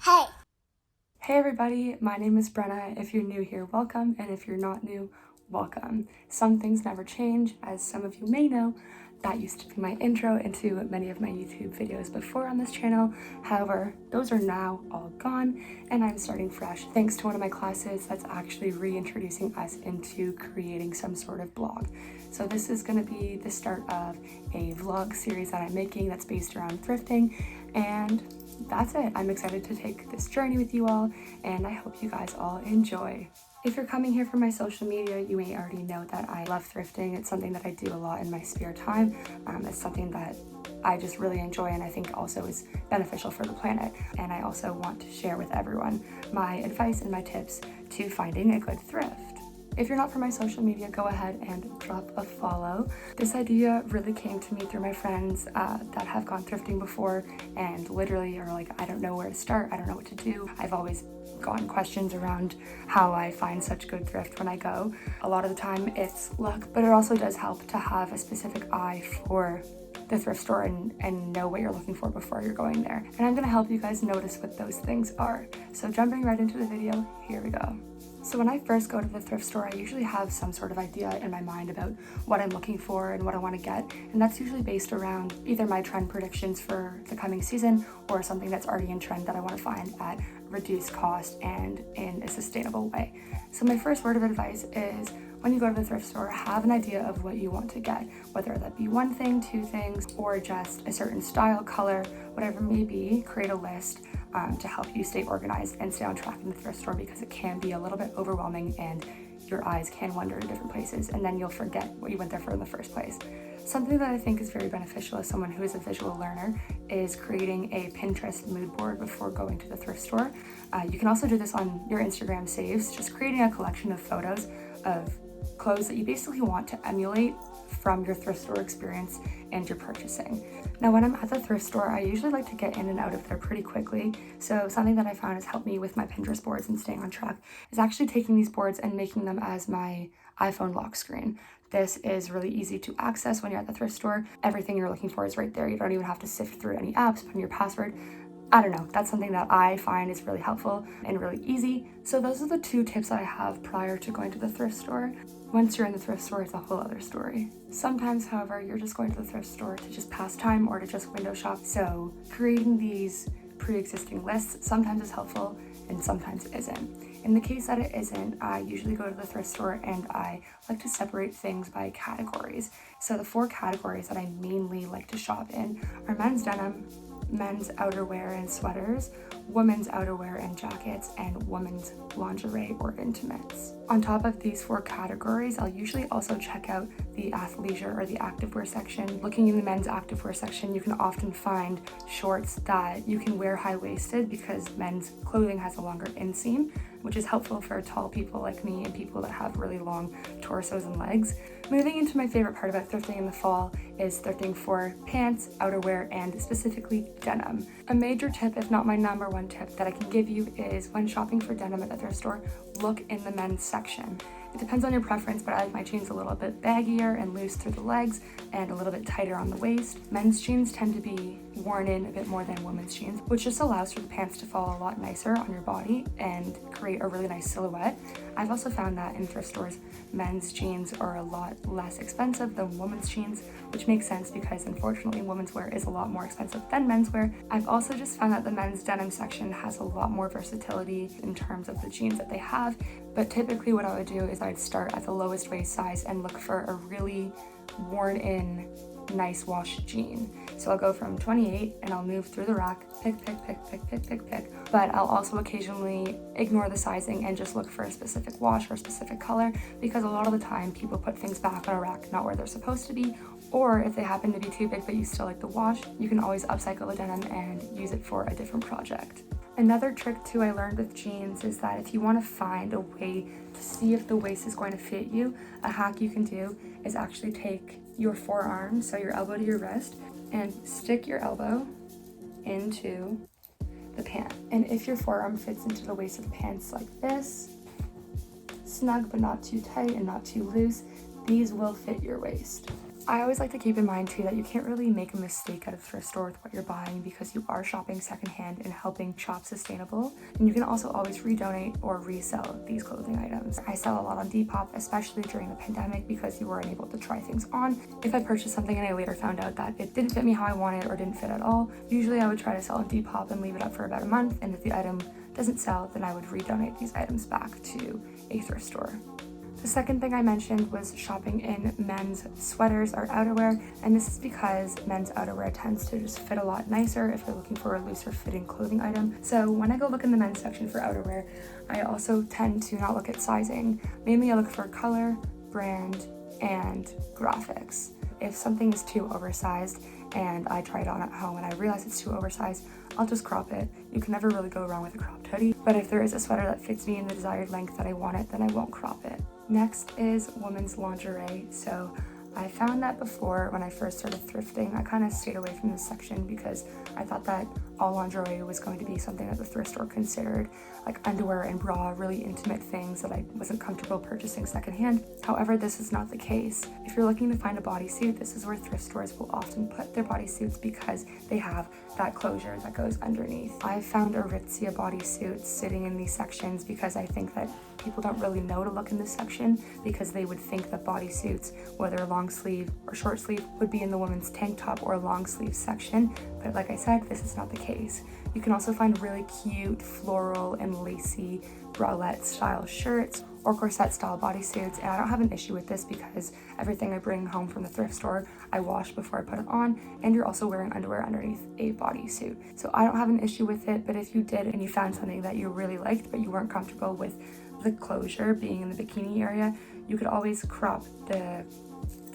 Hey! Hey everybody, my name is Brenna. If you're new here, welcome, and if you're not new, welcome. Some things never change, as some of you may know. That used to be my intro into many of my YouTube videos before on this channel. However, those are now all gone, and I'm starting fresh thanks to one of my classes that's actually reintroducing us into creating some sort of blog. So this is going to be the start of a vlog series that I'm making that's based around thrifting, and that's it. I'm excited to take this journey with you all, and I hope you guys all enjoy. If you're coming here from my social media, you may already know that I love thrifting. It's something that I do a lot in my spare time. It's something that I just really enjoy, and I think also is beneficial for the planet. And I also want to share with everyone my advice and my tips to finding a good thrift. If you're not from my social media, go ahead and drop a follow. This idea really came to me through my friends that have gone thrifting before and literally are like, I don't know where to start, I don't know what to do. I've always gotten questions around how I find such good thrift when I go. A lot of the time it's luck, but it also does help to have a specific eye for the thrift store and know what you're looking for before you're going there. And I'm gonna help you guys notice what those things are. So jumping right into the video, here we go. So when I first go to the thrift store, I usually have some sort of idea in my mind about what I'm looking for and what I want to get. And that's usually based around either my trend predictions for the coming season or something that's already in trend that I want to find at reduced cost and in a sustainable way. So my first word of advice is, when you go to the thrift store, have an idea of what you want to get, whether that be one thing, two things, or just a certain style, color, whatever it may be. Create a list to help you stay organized and stay on track in the thrift store, because it can be a little bit overwhelming and your eyes can wander to different places and then you'll forget what you went there for in the first place. Something that I think is very beneficial as someone who is a visual learner is creating a Pinterest mood board before going to the thrift store. You can also do this on your Instagram saves, just creating a collection of photos of clothes that you basically want to emulate from your thrift store experience and your purchasing. Now, when I'm at the thrift store, I usually like to get in and out of there pretty quickly. So something that I found has helped me with my Pinterest boards and staying on track is actually taking these boards and making them as my iPhone lock screen. This is really easy to access when you're at the thrift store. Everything you're looking for is right there. You don't even have to sift through any apps, put in your password. I don't know, that's something that I find is really helpful and really easy. So those are the two tips I have prior to going to the thrift store. Once you're in the thrift store, it's a whole other story. Sometimes, however, you're just going to the thrift store to just pass time or to just window shop. So creating these pre-existing lists sometimes is helpful and sometimes isn't. In the case that it isn't, I usually go to the thrift store and I like to separate things by categories. So the 4 categories that I mainly like to shop in are men's denim, men's outerwear and sweaters, women's outerwear and jackets, and women's lingerie or intimates. On top of these 4 categories, I'll usually also check out the athleisure or the activewear section. Looking in the men's activewear section, you can often find shorts that you can wear high-waisted because men's clothing has a longer inseam, which is helpful for tall people like me and people that have really long torsos and legs. Moving into my favorite part about thrifting in the fall is thrifting for pants, outerwear, and specifically denim. A major tip, if not my number one tip that I can give you, is when shopping for denim at the thrift store, look in the men's section. It depends on your preference, but I like my jeans a little bit baggier and loose through the legs and a little bit tighter on the waist. Men's jeans tend to be worn in a bit more than women's jeans, which just allows for the pants to fall a lot nicer on your body and create a really nice silhouette. I've also found that in thrift stores, men's jeans are a lot less expensive than women's jeans, which makes sense because unfortunately women's wear is a lot more expensive than men's wear. I've also just found that the men's denim section has a lot more versatility in terms of the jeans that they have, but typically what I would do is I'd start at the lowest waist size and look for a really worn in nice wash jean. So I'll go from 28 and I'll move through the rack, pick. But I'll also occasionally ignore the sizing and just look for a specific wash or a specific color, because a lot of the time people put things back on a rack not where they're supposed to be, or if they happen to be too big but you still like the wash, you can always upcycle the denim and use it for a different project. Another trick too I learned with jeans is that if you want to find a way to see if the waist is going to fit you, a hack you can do is actually take your forearm, so your elbow to your wrist, and stick your elbow into the pant. And if your forearm fits into the waist of the pants like this, snug but not too tight and not too loose, these will fit your waist. I always like to keep in mind too that you can't really make a mistake at a thrift store with what you're buying because you are shopping secondhand and helping shop sustainable. And you can also always redonate or resell these clothing items. I sell a lot on Depop, especially during the pandemic, because you weren't able to try things on. If I purchased something and I later found out that it didn't fit me how I wanted or didn't fit at all, usually I would try to sell on Depop and leave it up for about a month. And if the item doesn't sell, then I would redonate these items back to a thrift store. The second thing I mentioned was shopping in men's sweaters or outerwear, and this is because men's outerwear tends to just fit a lot nicer if you're looking for a looser fitting clothing item. So when I go look in the men's section for outerwear, I also tend to not look at sizing. Mainly I look for color, brand, and graphics. If something is too oversized and I try it on at home and I realize it's too oversized, I'll just crop it. You can never really go wrong with a cropped hoodie, but if there is a sweater that fits me in the desired length that I want it, then I won't crop it. Next is women's lingerie. So I found that before when I first started thrifting, I kind of stayed away from this section because I thought that all lingerie was going to be something that the thrift store considered, like underwear and bra, really intimate things that I wasn't comfortable purchasing secondhand. However, this is not the case. If you're looking to find a bodysuit, this is where thrift stores will often put their bodysuits because they have that closure that goes underneath. I found Aritzia bodysuits sitting in these sections because I think that people don't really know to look in this section because they would think that bodysuits, whether long sleeve or short sleeve, would be in the women's tank top or long sleeve section. But like I said, this is not the case. You can also find really cute floral and lacy bralette style shirts or corset style bodysuits, and I don't have an issue with this because everything I bring home from the thrift store I wash before I put it on, and you're also wearing underwear underneath a bodysuit. So I don't have an issue with it, but if you did and you found something that you really liked but you weren't comfortable with the closure being in the bikini area, you could always crop the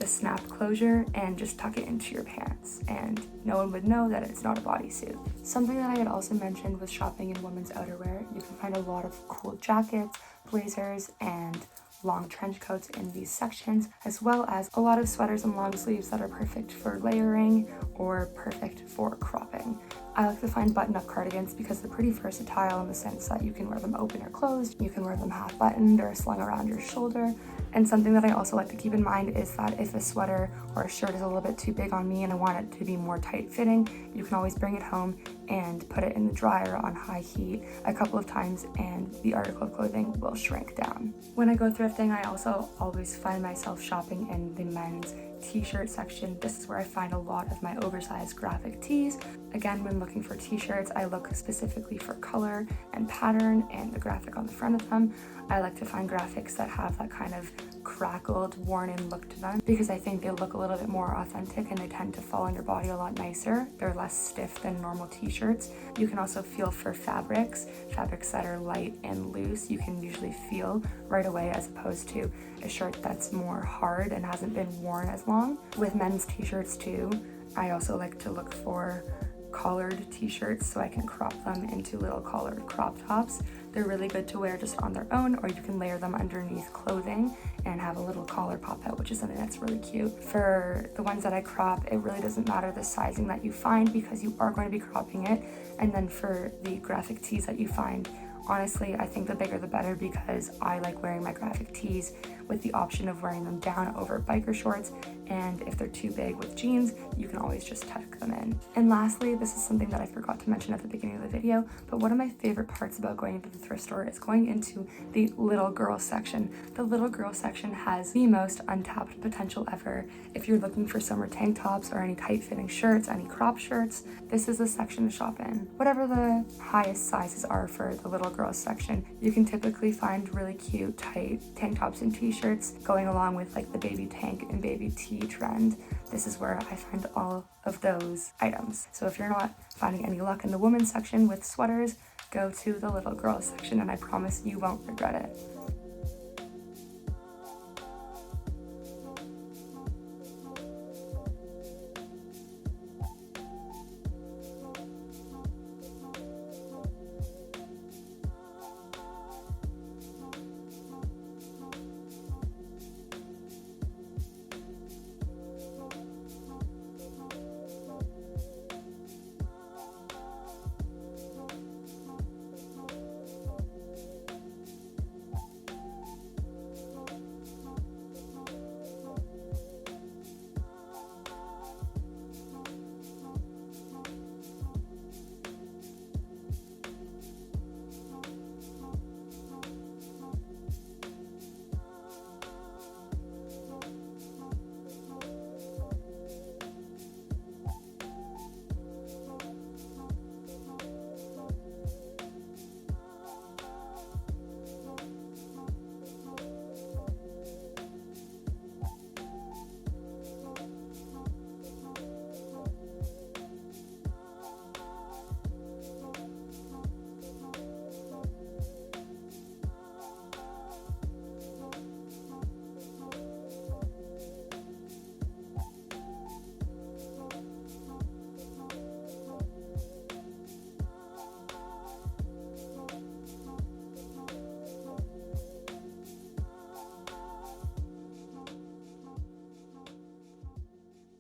snap closure and just tuck it into your pants, and no one would know that it's not a bodysuit. Something that I had also mentioned was shopping in women's outerwear. You can find a lot of cool jackets, blazers, and long trench coats in these sections, as well as a lot of sweaters and long sleeves that are perfect for layering or perfect for cropping. I like to find button-up cardigans because they're pretty versatile in the sense that you can wear them open or closed, you can wear them half buttoned or slung around your shoulder. And something that I also like to keep in mind is that if a sweater or a shirt is a little bit too big on me and I want it to be more tight fitting, you can always bring it home and put it in the dryer on high heat a couple of times and the article of clothing will shrink down. When I go thrifting, I also always find myself shopping in the men's t-shirt section. This is where I find a lot of my oversized graphic tees. Again, when looking for t-shirts, I look specifically for color and pattern and the graphic on the front of them. I like to find graphics that have that kind of crackled, worn-in look to them because I think they look a little bit more authentic and they tend to fall on your body a lot nicer. They're less stiff than normal t-shirts. You can also feel for fabrics that are light and loose. You can usually feel right away as opposed to a shirt that's more hard and hasn't been worn as long. With men's t-shirts too, I also like to look for collared t-shirts so I can crop them into little collared crop tops. They're really good to wear just on their own, or you can layer them underneath clothing and have a little collar pop out, which is something that's really cute. For the ones that I crop, it really doesn't matter the sizing that you find because you are going to be cropping it. And then for the graphic tees that you find, honestly, I think the bigger the better because I like wearing my graphic tees with the option of wearing them down over biker shorts, and if they're too big with jeans, you can always just tuck them in. And lastly, this is something that I forgot to mention at the beginning of the video, but one of my favorite parts about going into the thrift store is going into the little girl section. The little girl section has the most untapped potential ever. If you're looking for summer tank tops or any tight-fitting shirts, any crop shirts, this is the section to shop in. Whatever the highest sizes are for the little girl section, you can typically find really cute, tight tank tops and t-shirts going along with like the baby tank and baby tee trend. This is where I find all of those items. So if you're not finding any luck in the women's section with sweaters, go to the little girl section and I promise you won't regret it.